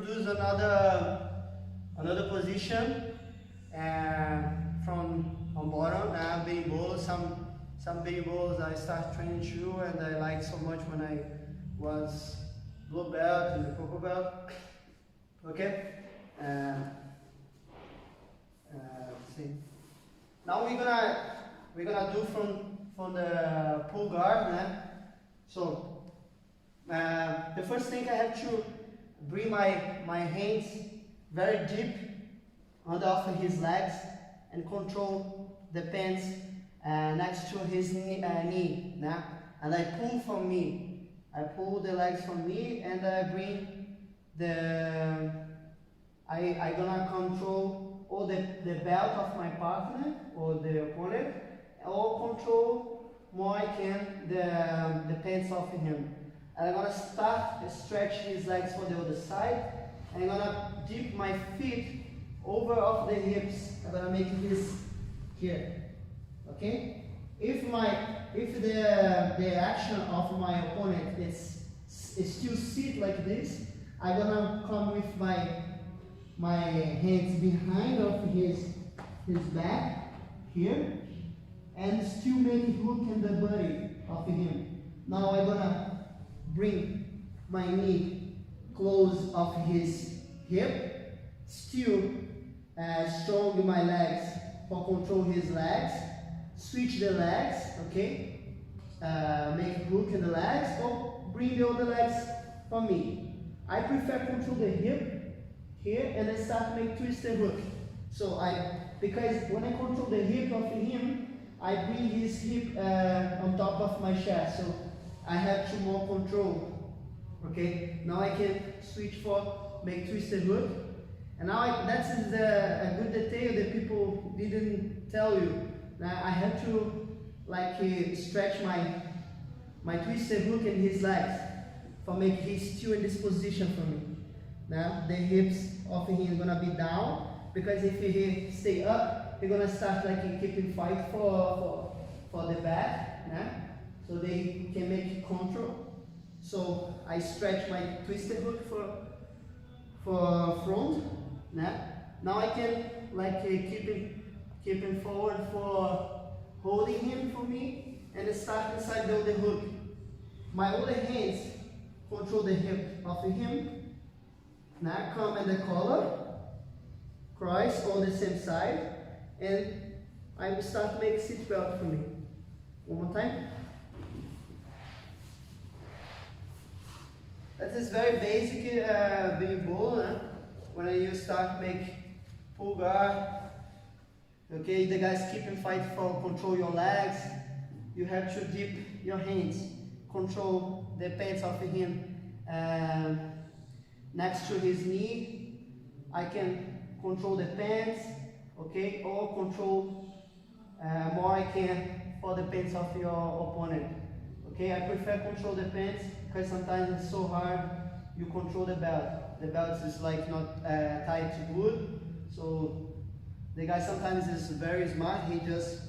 introduce another position from on bottom. Berimbolo. Some berimbolos I start training too, and I like so much when I was blue belt and the purple belt. Okay. See. Now we're gonna do from the pull guard. So the first thing I have to bring my hands very deep under his legs and control the pants next to his knee. And I pull from me. I pull the legs from me and I bring I gonna control all the belt of my partner or the opponent, or control more I can the pants of him. And I'm gonna start to stretch his legs for the other side. I'm gonna dip my feet over off the hips. I'm gonna make this here. Okay? If the action of my opponent is still sit like this, I'm gonna come with my hands behind of his back here and still make a hook in the body of him. Now I'm gonna bring my knee close of his hip, still strong my legs for control his legs, switch the legs, okay, make a hook in the legs or bring the other legs for me. I prefer control the hip here and I start make twist and hook. So because when I control the hip of him, I bring his hip on top of my chest, so I have more control. Okay, now I can switch for make twist and hook. And now that's a good detail that people didn't tell you. Now I have to stretch my twist and hook in his legs for make him still in this position for me. Now the hips of him gonna be down, because if he stay up, he's gonna start keeping fight for the back, so they can make control. So I stretch my twisted hook for front. Now I can keep him forward for holding him for me and start inside the hook. My other hands control the hip of him. Now come at the collar, cross on the same side, and I will start to make seat belt for me. One more time. That is very basic berimbolo, when you start make pull guard. Okay, the guys keep and fight for control your legs. You have to dip your hands, control the pants of him. Next to his knee, I can control the pants, okay, or control more I can for the pants of your opponent. Okay, I prefer control the pants because sometimes it's so hard you control the belt. The belt is not tied to good, so the guy sometimes is very smart. He just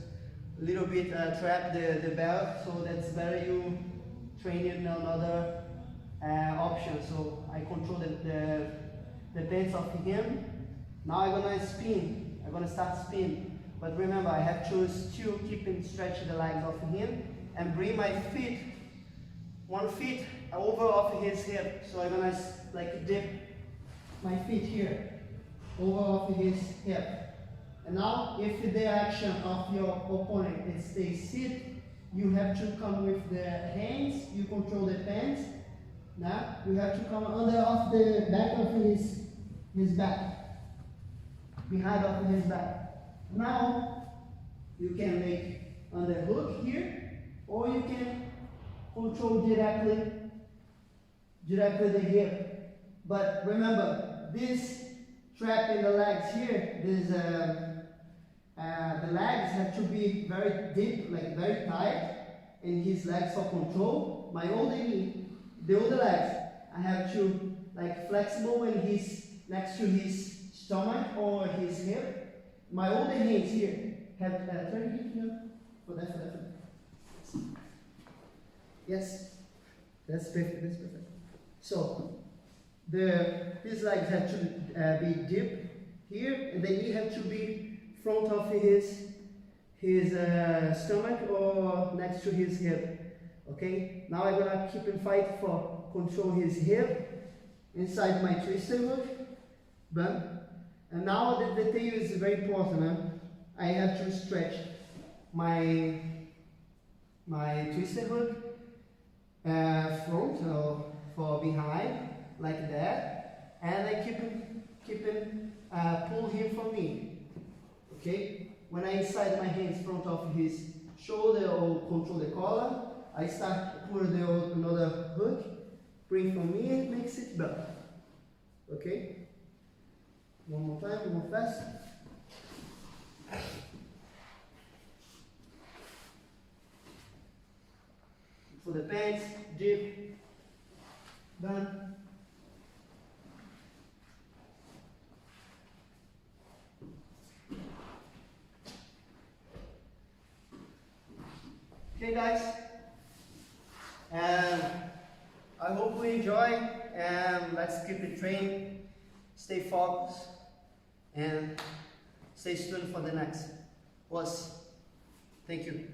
a little bit trap the belt, so that's better you train it in another option. So I control the pants of him. Now I'm gonna spin. I'm gonna start spin. But remember, I have to still keep and stretch the legs of him and bring my feet, one foot over off his hip. So I'm gonna dip my feet here over off his hip. And now, if the action of your opponent is they sit, you have to come with the hands. You control the pants. Now you have to come under off the back of his back, behind of his back. Now you can make under hook here, or you can control directly the hip. But remember, this trap in the legs here, the legs have to be very deep, very tight in his legs for control. My other knee, the other legs, I have to flexible when he's next to his stomach or his hip. My other hands here have turn here for that. Yes, that's perfect. So his legs have to be deep here, and the knee have to be front of his stomach or next to his hip. Okay, now I'm gonna keep and fight for control his hip inside my twister hook. Bam. And now the detail is very important. I have to stretch my twister hook front or for behind like that, and I keep pull him for me. Okay. When I inside my hands front of his shoulder or control the collar, I start put another hook, bring from me and makes it belt. Okay? One more time, one more fast. For the pants, deep, done. Okay guys, I hope you enjoy, and let's keep it trained, stay focused, and stay tuned for the next was. Thank you.